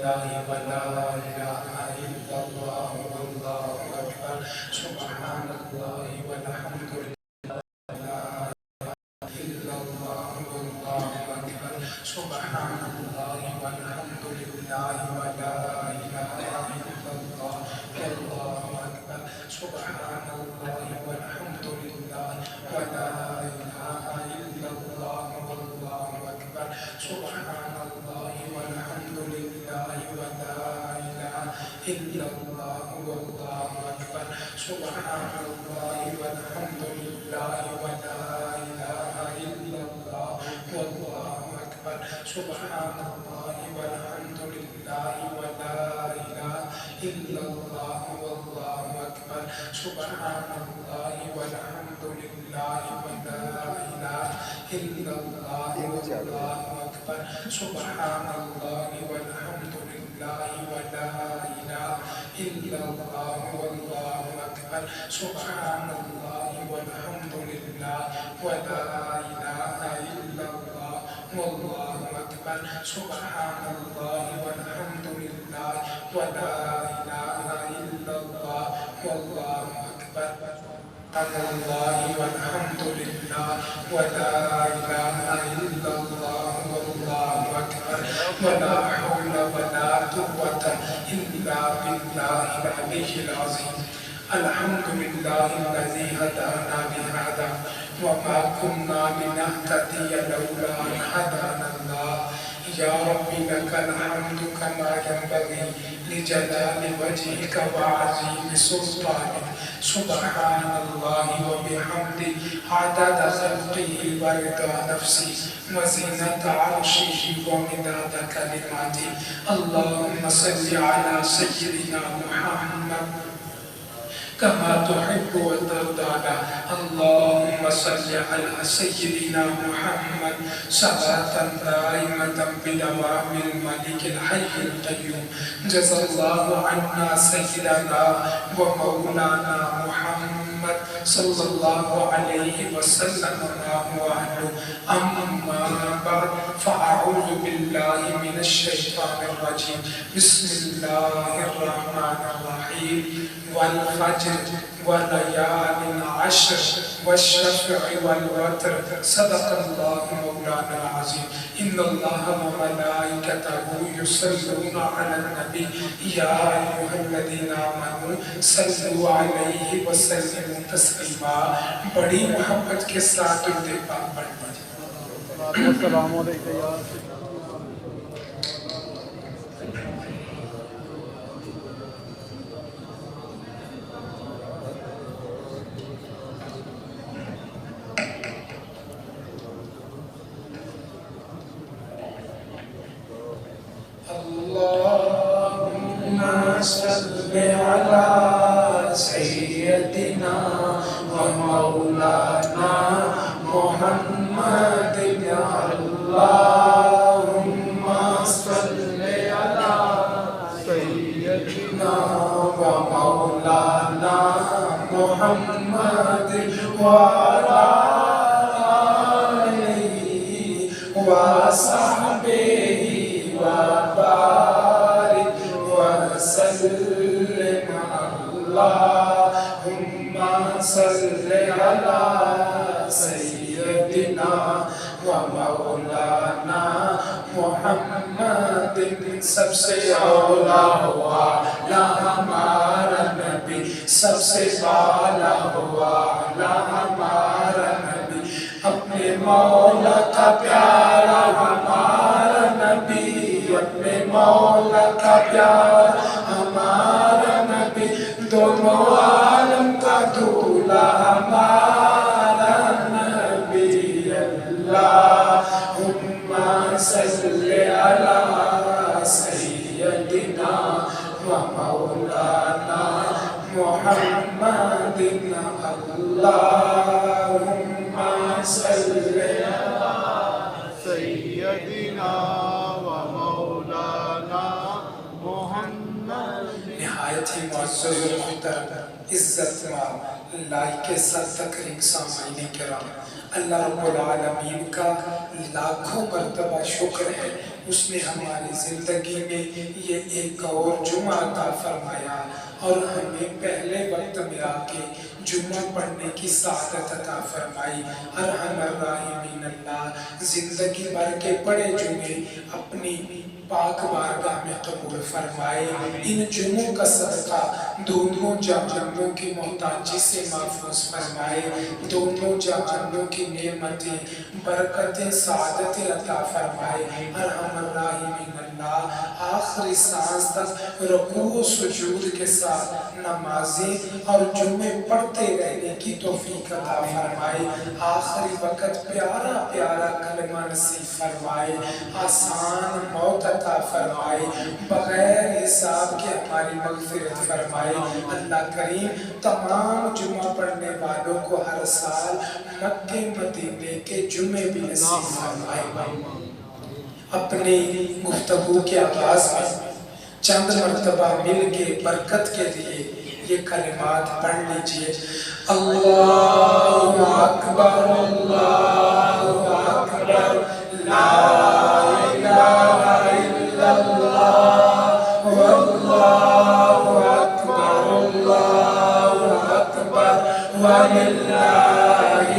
لله ولا إله إلا الله والله أكبر سبحان الله والحمد لله إلا الله والله أكبر سبحان الله والحمد لله ولا إله إلا الله والله أكبر سبحان الله والحمد لله ولا إله إلا الله والله أكبر سبحان الله والحمد لله ولا إله إلا الله والله أكبر سبحان الله والحمد لله ولا إله إلا الله والله أكبر سبحان الله والحمد لله ولا إله إلا الله والله أكبر سبحان الله والحمد لله ولا إله إلا الله والله أكبر سبحان الله والحمد لله ولا إله إلا الله والله أكبر سبحان الله والحمد لله ولا إله إلا الله والله أكبر سبحان الله والحمد لله ولا إله إلا الله والله أكبر سبحان الله والحمد لله ولا إله إلا الله والله أكبر ولا حول ولا قوة إلا بالله العلي العظيم الحمد لله الذي هدانا لهذا وما كنا لنهتدي لولا أن هدانا الله يا رب لك الحمد كما ينبغي لجلال وجهك وعظيم سلطانك سبحان الله وبحمده عدد خلقه ورضا نفسه وزنة عرشه ومداد كلماته اللهم صل على سيدنا محمد كما تحب وترضى اللهم صل على سيدنا محمد صلاة دائمة بدوام الملك الحي القيوم جزا الله عنا سيدنا ومولانا محمد صلى الله عليه وسلم وعنه أما بعد فأعوذ بالله من الشيطان الرجيم بسم الله الرحمن الرحيم والفجر وليال عشر والشفع والوتر صدق الله مولانا العظيم إن الله وملائكته يصلون على النبي يا أيها الذين آمنوا صلوا عليه وسلموا تسلیما بڑی محبت کے ساتھ درود پاک پڑھ لیجیے السلام علیکم یا اللهم صل على سيدنا ومولانا محمد اللهم صل على سيدنا ومولانا محمد وعلى آله وصحبه وبارك وسلم اللهم صل على سيدنا ومولانا محمد سب سے اولا ہوا لا ہمارا نبی سب سے بالا ہوا لا ہمارا نبی اپنے مولا کا پیارا ہمارا نبی اپنے مولا کا پیارا ہمارا نبی دونوں عالم کا دولہ ہمارا نبی اللہم صلی علی سیدنا و مولانا محمد اللہم صلی علی سیدنا و مولانا محمد نہایت ہی معزز و محترم عزت مآب لائق صد تکریم سامعین کرام اللہ رب العالمین کا لاکھوں مرتبہ شکر ہے، اس نے ہماری زندگی میں یہ ایک اور جمعہ عطا فرمایا اور ہمیں پہلے وقت میں آ کے جمعہ پڑھنے کی سعادت عطا فرمائی۔ ارحم الراحمین اللہ زندگی بھر کے بڑے جمعے اپنی پاک بارگاہ میں قبول فرمائے۔ ان جمعوں کا صدقہ دونوں جہانوں کی محتاجی سے محفوظ فرمائے، دونوں جہانوں کی نعمتیں، برکتیں، سعادتیں عطا فرمائے۔ ارحم الراحمین اللہ آخری سانس تک رکوع و سجود کے ساتھ نمازیں اور جمعے پڑھتے رہنے کی توفیق عطا فرمائے۔ آخری وقت پیارا پیارا کلمہ نصیب فرمائے، آسان موت عطا فرمائے، بغیر حساب کے ہماری مغفرت فرمائے۔ اللہ کریم تمام جمعہ پڑھنے والوں کو ہر سال مکہ مدینے کے جمعے بھی نصیب فرمائے۔ اپنے گفتگو کے آغاز میں چند مرتبہ مل کے برکت کے لیے یہ کلمات پڑھ لیجئے۔ اللہ اکبر اللہ اکبر لا الہ الا اللہ واللہ اکبر اللہ اکبر وللہ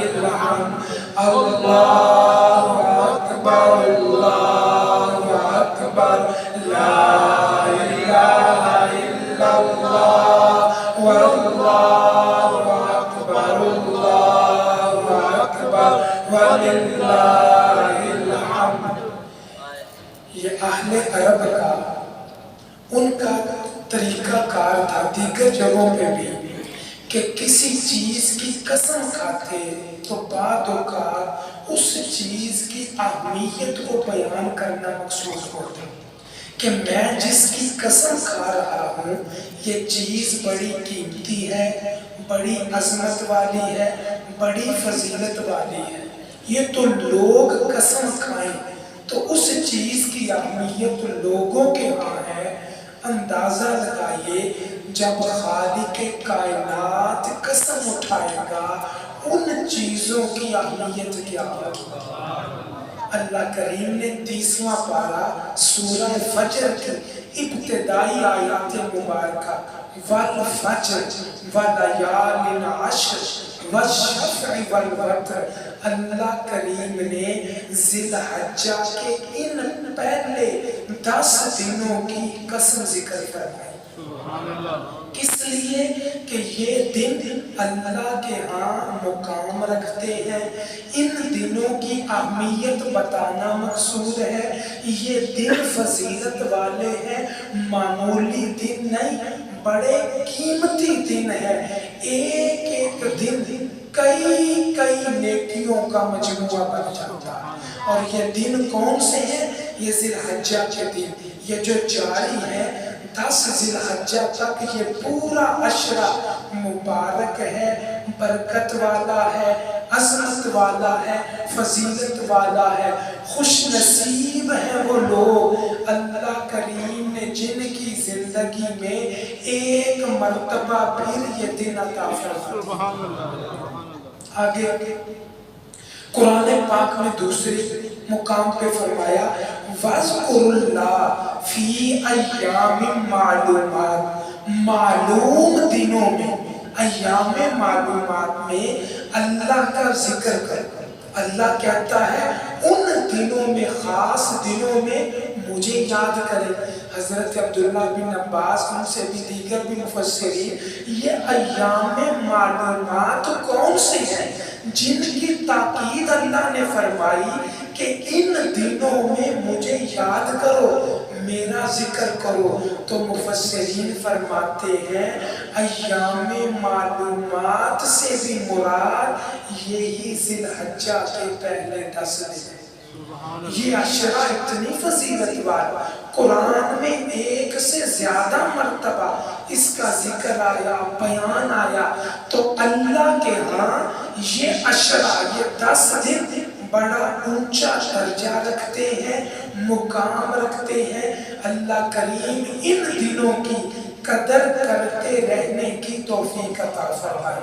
الحمد۔ اللہ اکبر اللہ اکبر لا الہ الا اللہ واللہ اکبر اللہ اکبر وللہ الحمد۔ یہ اہل عرب کا ان کا طریقہ کار تھا دیگر جگہوں پہ بھی کہ کسی چیز کی قسم کھاتے تو بعد اوقات اس چیز کی اہمیت کو بیان کرنا مقصود ہوتا کہ میں جس کی قسم کھا رہا ہوں یہ چیز بڑی قیمتی ہے، بڑی عظمت والی ہے، بڑی فضیلت والی ہے۔ یہ تو لوگ قسم کھائیں تو اس چیز کی اہمیت لوگوں کے ہاں ہے۔ اندازہ لگائیے جب خالق کائنات قسم اٹھائے گا ان چیزوں کی اہمیت کیا ہوگی۔ اللہ کریم نے 30واں پارہ سورہ فجر کی ابتدائی آیات مبارکہ والفجر ولیال عشر والشفع والوتر، اللہ کریم نے ذی الحجہ کے ان پہلے 10 دنوں کی قسم ذکر فرمائی۔ کس لیے کہ یہ دن اللہ کے ہاں مقام رکھتے ہیں، ان دنوں کی اہمیت بتانا مقصود ہے۔ یہ دن فضیلت والے ہیں، معمولی دن نہیں، بڑے قیمتی دن ہے۔ ایک ایک دن کئی کئی نیکیوں کا مجموعہ بن جاتا ہے۔ اور یہ دن کون سے ہیں؟ یہ ذی الحجہ کے دن، یہ جو جاری ہے 10 ذی الحجہ تک، یہ پورا عشرہ مبارک ہے، برکت والا ہے، عظمت والا ہے، فضیلت والا ہے۔ خوش نصیب ہیں وہ لوگ اللہ کریم نے جن کی زندگی میں ایک مرتبہ پھر یہ دن عطا فرمایا۔ آگے قرآن پاک میں دوسرے مقام پہ فرمایا وَاذْكُرُوا اللَّهَ فِي أَيَّامٍ مَعْلُومَاتٍ، معلوم دنوں میں، ایام معلومات میں اللہ کا ذکر کر۔ اللہ کہتا ہے ان دنوں میں، خاص دنوں میں مجھے یاد کرے۔ حضرت عبداللہ بن عباس ان سے بھی دیگر بھی مفسرین، یہ ایام معلومات کون سے ہیں جن کی تاکید اللہ نے فرمائی کہ ان دنوں میں مجھے یاد کرو، میرا ذکر کرو؟ تو مفسرین فرماتے ہیں ایام معلومات سے بھی مراد یہی ذی الحجہ کے پہلے 10 دن ہیں۔ یہ عشرہ اتنی فضیلت والا، قرآن میں ایک سے زیادہ مرتبہ اس کا ذکر آیا، بیان آیا، تو اللہ کے ہاں یہ عشرہ، یہ 10 دن بڑا اونچا درجہ رکھتے ہیں، مقام رکھتے ہیں۔ اللہ کریم ان دنوں کی قدر کرتے رہنے کی توفیق عطا فرمائے۔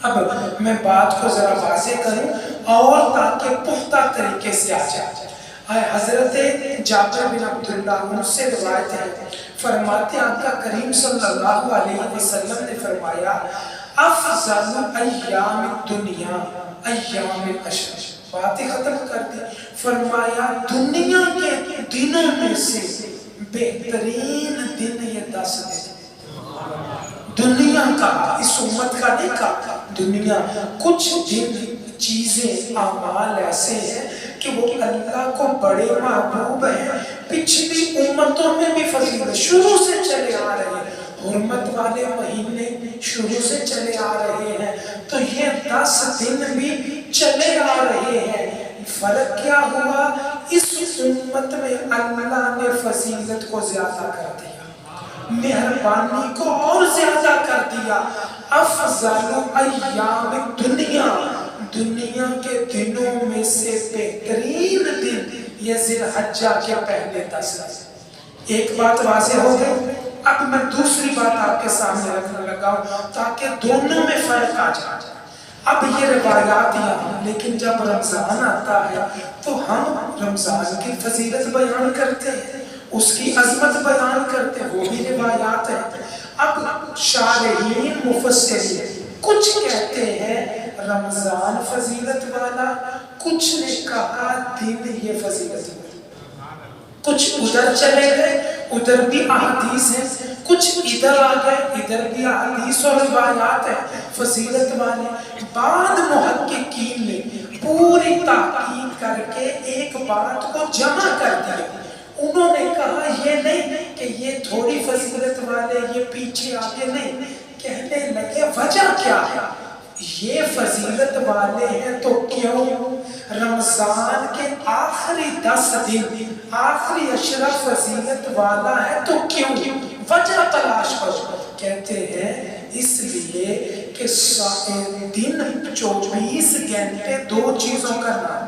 اب میں بات کو ذرا واضح کروں اور تاکہ پختہ طریقے سے آ جائے۔ حضرت جابر بن عبداللہ ان سے روایت ہے، فرماتے آقا کریم صلی اللہ علیہ وسلم نے فرمایا افضل ایام الدنیا ایام العشر، باتیں ختم کر دی، فرمایا دنیا کے دنوں میں سے بہترین دن یہ 10 دن۔ دنیا کا، اس امت کا نہیں کہا، دنیا کچھ دن چیزیں اعمال ایسے ہیں کہ وہ اللہ کو بڑے محبوب ہیں، پچھلی امتوں میں بھی فضیلت شروع سے چلے آ رہے ہیں، حرمت والے مہینے شروع سے چلے آ رہے ہیں، تو یہ 10 دن بھی چلے آ رہے ہیں۔ فرق کیا ہوا؟ اس امت میں اللہ نے فضیلت کو زیادہ کر دیا، مہربانی کو اور زیادہ کر دیا۔ افضل ایام الدنیا، دنیا کے دنوں میں سے بہترین دن یہ ذی الحجہ کے پہلے 10 دن۔ ایک بات واضح ہو گئی۔ اب میں دوسری بات آپ کے سامنے رکھنے لگا ہوں تاکہ دونوں میں فرق آ جائے۔ اب یہ روایات یہاں، لیکن جب رمضان آتا ہے تو ہم رمضان کی فضیلت بیان کرتے ہیں، اس کی عظمت بیان کرتے ہیں، وہ بھی روایات ہیں۔ اب شارحین مفسرین کچھ کہتے ہیں رمضان فضیلت والا، کچھ نے کہا دن یہ فضیلت والا، کچھ ادھر چلے گئے، ادھر بھی احادیث ہیں، کچھ ادھر آ گئے، ادھر بھی احادیث اور روایات ہیں فضیلت والے۔ بعد محققین نے پوری تحقیق کر کے ایک بات کو جمع کر دیا، انہوں نے کہا یہ نہیں کہ یہ تھوڑی فضیلت والے یہ پیچھے آگے نہیں، کہنے لگے وجہ کیا ہے؟ یہ فضیلت والے ہیں تو کیوں؟ رمضان کے آخری 10 دن آخری عشرہ فضیلت والا ہے تو کیوں؟ وجہ تلاش کرو۔ کہتے ہیں اس لیے کہ دن 24 گھنٹے 2 چیزوں کا نام،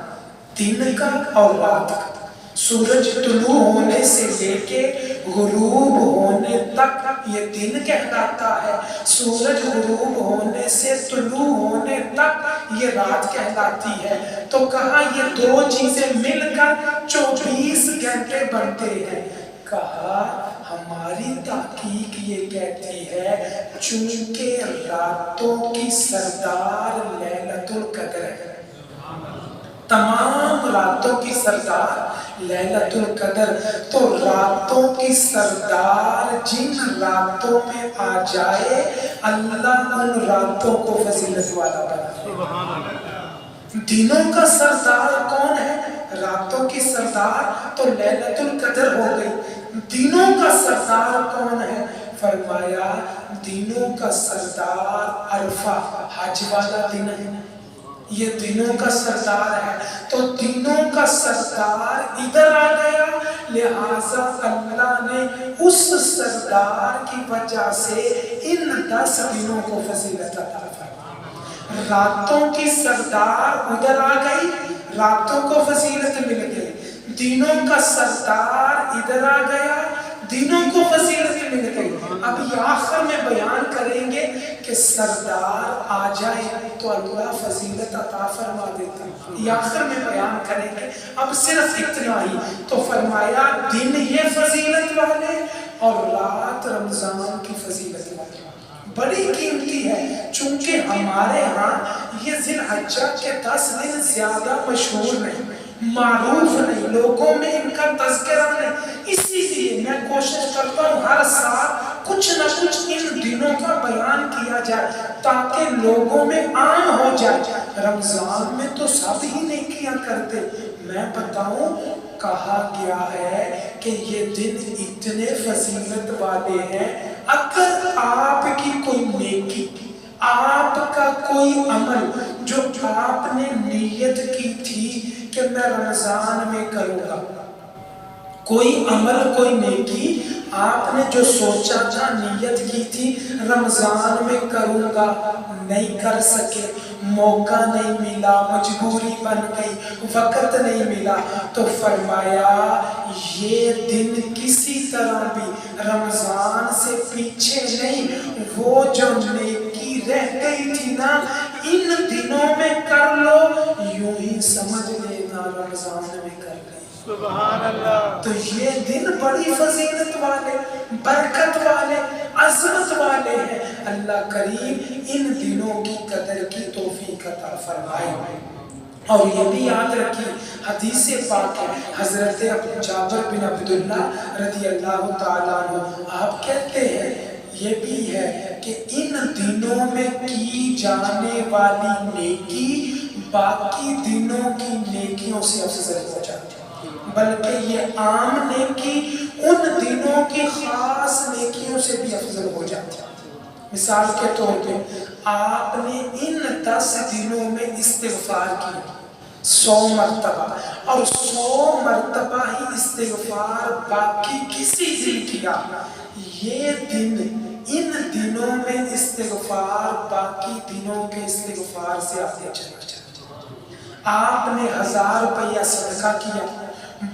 دن کا اور رات کا۔ سورج طلوع ہونے سے لے کے غروب ہونے تک یہ دن کہلاتا ہے، سورج غروب ہونے سے طلوع ہونے تک یہ رات کہلاتی ہے۔ تو کہا یہ 2 چیزیں مل کر 24 گھنٹے بنتے ہیں۔ کہا ہماری تحقیق یہ کہتی ہے چونکہ راتوں کی سردار لیلۃ القدر ہے، تمام راتوں کی سردار لیلۃ القدر، تو راتوں کی سردار جن راتوں میں آ جائے اللہ ان راتوں کو فضیلت والا بنا۔ دنوں کا سردار کون ہے؟ راتوں کی سردار تو لیلۃ القدر ہو گئی، دنوں کا سردار کون ہے؟ فرمایا دنوں کا سردار عرفہ حج والا دن ہے، یہ دنوں کا سردار ہے، تو دنوں کا سردار ادھر آ گیا، لہٰذا اللہ نے اس سردار کی وجہ سے ان 10 دنوں کو فضیلت عطا فرمائی۔ راتوں کی سردار ادھر آ گئی، راتوں کو فضیلت مل گئی، دنوں کا سردار ادھر آ گیا، دنوں کو فضیلت مل گئی۔ اب یہ آخر میں بیان کریں گے کہ سردار آ جائے تو اللہ فضیلت عطا فرما دیتا ہے، یہ آخر میں بیان کریں گے۔ اب صرف اتنا ہی تو فرمایا دن یہ فضیلت والے اور رات رمضان کی فضیلت والے، بڑی قیمتی ہے۔ چونکہ ہمارے ہاں یہ ذی الحجہ کے 10 دن زیادہ مشہور نہیں، معروف نہیں، لوگوں میں ان کا تذکرہ نہیں، اسی لیے میں کوشش کرتا ہوں ہر سال کچھ نہ کچھ ان دنوں کا بیان کیا جائے تاکہ لوگوں میں عام ہو جائے۔ رمضان میں تو سب ہی نہیں کیا کرتے، میں بتاؤں کہا گیا ہے کہ یہ دن اتنے فضیلت والے ہیں، اگر آپ کی کوئی نیکی، آپ کا کوئی عمل جو آپ نے نیت کی تھی کہ میں رمضان میں کروں گا، کوئی عمل کوئی نیکی آپ نے جو سوچا تھا نیت کی تھی رمضان میں کروں گا، نہیں کر سکے، موقع نہیں ملا، مجبوری بن گئی، وقت نہیں ملا، تو فرمایا یہ دن کسی طرح بھی رمضان سے پیچھے نہیں، وہ جو نیکی رہ گئی تھی نا ان دنوں میں کر لو، یوں ہی سمجھ لینا رمضان میں کر لی۔ سبحان اللہ۔ تو یہ دن بڑی فضیلت والے، برکت والے، عظمت والے ہیں۔ اللہ کریم ان دنوں کی قدر کی توفیق عطا فرمائے۔ اور یہ بھی یاد رکھیے حدیث پاک ہے، حضرت جابر بن عبداللہ رضی اللہ تعالیٰ عنہ آپ کہتے ہیں یہ بھی ہے کہ ان دنوں میں کی جانے والی نیکی باقی دنوں کی نیکیوں سے افضل ہو جاتی ہے، بلکہ یہ عام نیکی ان دنوں کی خاص نیکیوں سے بھی افضل ہو جاتی ہے۔ مثال کے طور پہ آپ نے ان 10 دنوں میں استغفار کیا 100 مرتبہ، اور 100 مرتبہ ہی استغفار باقی کسی دن کیا، یہ دن ان دنوں میں استغفار باقی دنوں کے استغفار سے آگے چلا جاتا۔ آپ نے 1000 روپیہ صدقہ کیا،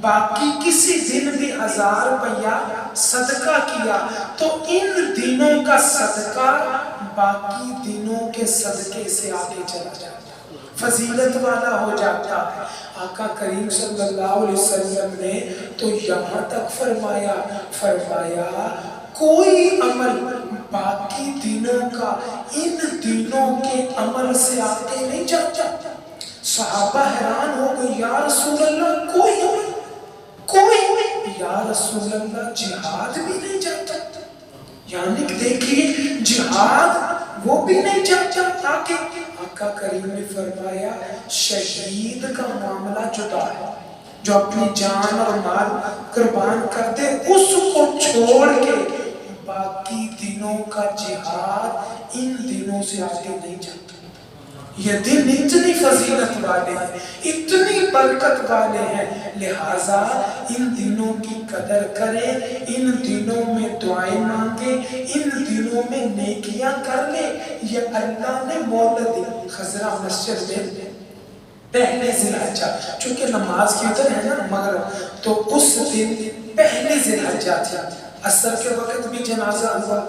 باقی کسی دن بھی 1000 روپیہ صدقہ کیا، تو ان دنوں کا صدقہ باقی دنوں کے صدقے سے آگے چلا جاتا، فضیلت والا ہو جاتا ہے۔ آقا کریم صلی اللہ علیہ وسلم نے تو یہاں تک فرمایا کوئی عمل باقی دنوں کا ان دنوں کے عمل سے آگے نہیں جاتا۔ صحابہ حیران ہو گئے، یا رسول اللہ کوئی عمل، کوئی، یا رسول اللہ جہاد بھی نہیں جاتا؟ یعنی کہ دیکھیے جہاد وہ بھی نہیں جاتا، تاکہ آقا کریم نے فرمایا شہید کا معاملہ جدا ہے، جو اپنی جان اور مال قربان کر دے اس کو چھوڑ کے باقی دنوں کا جہاد ان دنوں سے آگے نہیں جاتا۔ یہ دن اتنی فضیلت والے ہیں، اتنی برکت والے ہیں، لہٰذا ان دنوں کی قدر کریں، ان دنوں میں دعائیں مانگیں، ان دنوں میں نیکیاں کر لیں۔ یہ اللہ نے مہلت دی خضرہ مسجد میں پہلے ذی الحجہ، چونکہ نماز کی ادھر ہے نا مغرب، تو اس دن پہلے ذی الحجہ تھا، عصر کے وقت بھی جنازہ ہوا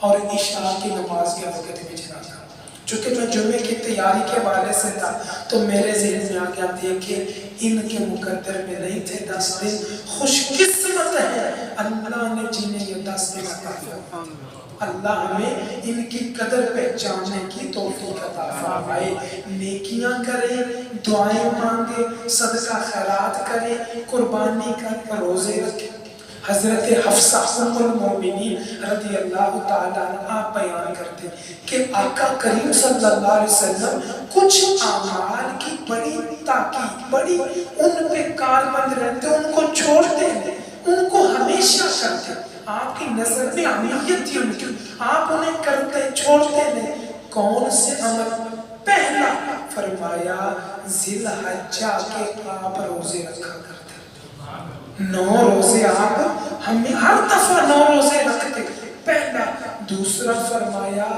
اور عشاء کی نماز کے وقت بھی جنازہ ہوا۔ چونکہ میں جمعے کی تیاری کے حوالے سے تھا تو میرے ذہن میں آ گیا دیکھیں ان کے مقدر میں نہیں تھے 10 دن، خوش قسمت ہے اللہ نے جنہیں یہ 10 دن عطا فرمائے۔ اللہ ہمیں ان کی قدر پہچاننے کی توفیق عطا فرمائے۔ نیکیاں کریں، دعائیں مانگیں، صدقہ خیرات کریں، قربانی کر روزے رکھیں۔ حضرت حفصہ ام المومنین رضی اللہ تعالیٰ عنہ بیان کرتے کہ آقا کریم صلی اللہ علیہ وسلم کچھ اعمال کی بڑی تاکید، بڑی ان پہ کاربند رہتے، ان کو چھوڑتے ہیں، ان کو ہمیشہ کرتے۔ آپ کی نظر میں اہمیت تھی ان کی، آپ انہیں کرتے چھوڑتے نہیں۔ کون سے عمل؟ پہلا فرمایا ذی الحجہ کے آپ روزے رکھا کرتے، 9 روزے آپ ہمیں ہر دفعہ 9 روزے رکھتے، پہلا۔ دوسرا فرمایا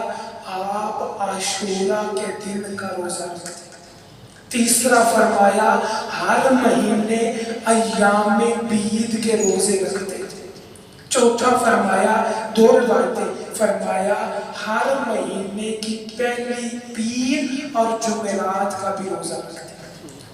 آپ عاشورہ کے دن کا روزہ رکھتے۔ تیسرا فرمایا ہر مہینے ایام بید کے روزے رکھتے۔ چوتھا فرمایا 2 روایتیں، فرمایا ہر مہینے کی پہلی پیر اور جمعرات کا بھی روزہ رکھتے۔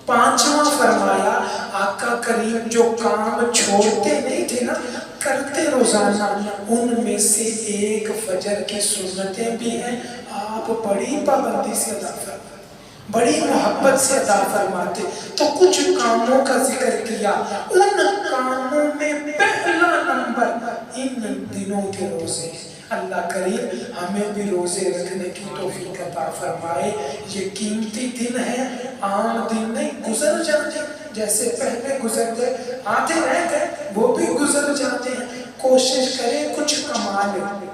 پانچواں فرمایا آقا کریم جو کام چھوڑتے نہیں تھے نا، کرتے روزانہ، ان میں سے ایک فجر کی سنتیں بھی ہیں، آپ بڑی پابندی سے ادا فرماتے، بڑی محبت سے ادا فرماتے۔ تو کچھ کاموں کا ذکر کیا، ان کاموں میں پہلا نمبر ان دنوں کے روزے ہیں۔ اللہ کریم ہمیں بھی روزے رکھنے کی توفیق عطا فرمائے۔ یہ قیمتی دن ہے، عام دن نہیں، گزر جاتے جیسے پہلے گزر گئے، آتے رہ گئے، وہ بھی گزر جاتے ہیں۔ کوشش کریں کچھ کما لیں۔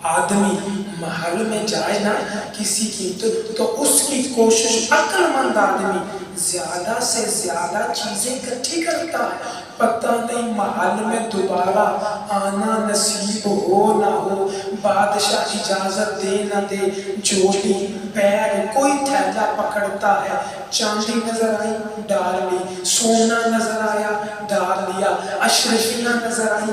آدمی محل میں جائے نا کسی کی تو اس کی کوشش، عقل مند آدمی زیادہ سے زیادہ چیزیں اکٹھی کرتا ہے، پتہ نہیں محل میں دوبارہ آنا نصیب ہو نہ ہو، بادشاہ اجازت دے نہ دے، جوڑی بیگ کوئی تھیلا پکڑتا ہے، چاندی نظر آئی ڈال لی، سونا نظر آیا ڈال لیا، اشرفیاں نظر آئی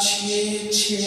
6-6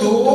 2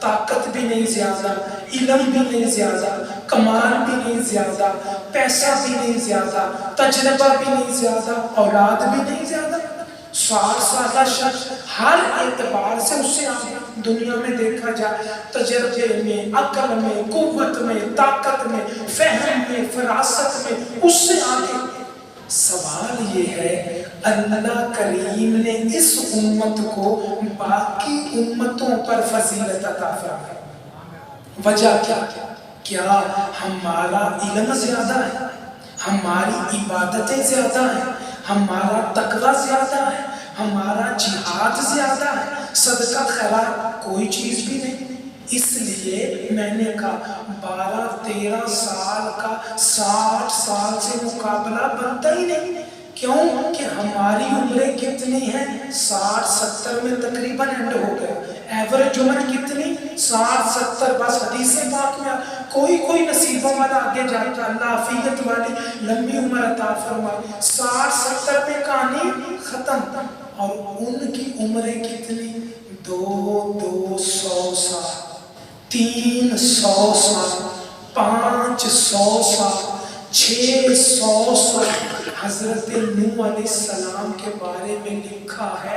طاقت بھی نہیں زیادہ، علم بھی نہیں زیادہ، کمال بھی نہیں زیادہ، پیسہ بھی نہیں زیادہ، تجربہ بھی نہیں زیادہ، اولاد بھی نہیں زیادہ۔ 60 سالہ شخص ہر اعتبار سے اس سے آگے دنیا میں دیکھا جائے، تجربے میں، عقل میں، قوت میں، طاقت میں، فہم میں، فراست میں، اس سے آگے۔ سوال یہ ہے اللہ کریم نے اس امت کو باقی امتوں پر فضیلت عطا فرمائی، وجہ کیا ہمارا علم زیادہ ہے، ہماری عبادتیں زیادہ ہیں، ہمارا تقوی زیادہ ہے، ہمارا جہاد زیادہ ہے، صدقہ خیرات کوئی چیز بھی نہیں۔ اس لیے میں نے کہا 12-13 سال کا 60 سال سے مقابلہ بنتا ہی نہیں۔ کیوں کہ ہماری عمریں کتنی ہیں؟ 60-70 میں تقریباً اینڈ ہو گیا۔ ایوریج عمر کتنی؟ 60-70، بس حدیث پاک میں کوئی نصیبوں والا آگے جائے تو اللہ عافیت والی لمبی عمر عطا فرمائے۔ 60-70 میں کہانی ختم، اور ان کی عمریں کتنی؟ 200 سال، 300 سال، 500 سال، 600 سال۔ حضرت نوح علیہ السلام کے بارے میں لکھا ہے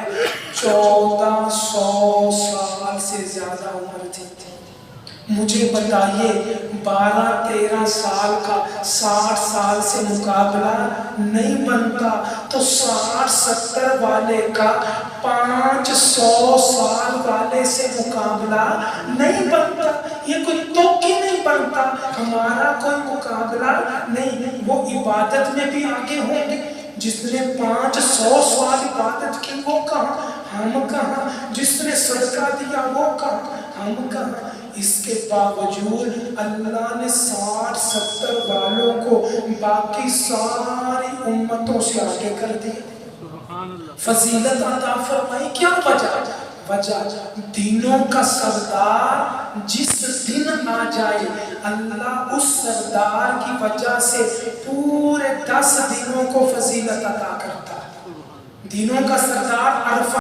1400 سال سے زیادہ عمر تھی۔ مجھے بتائیے 12-13 سال کا 60 سال سے مقابلہ نہیں بنتا تو 60-70 والے کا 500 سال والے سے مقابلہ نہیں بنتا۔ یہ کوئی توقع نہیں بنتا، ہمارا کوئی مقابلہ نہیں۔ وہ عبادت میں بھی آگے ہوں گے، جس نے 500 سال عبادت کی وہ کہاں، ہم کہاں؟ جس نے صدقہ دیا وہ کہاں، ہم کہاں؟ اس کے باوجود اللہ نے 60-70 والوں کو باقی ساری امتوں سے آگے کر دیا، فضیلت عطا فرمائی۔ کیا وجہ دینوں کا سردار جس دن آ جائے اللہ اس سردار کی وجہ سے پورے 10 دنوں کو فضیلت عطا کرتا ہے۔ دینوں کا سردار عرفہ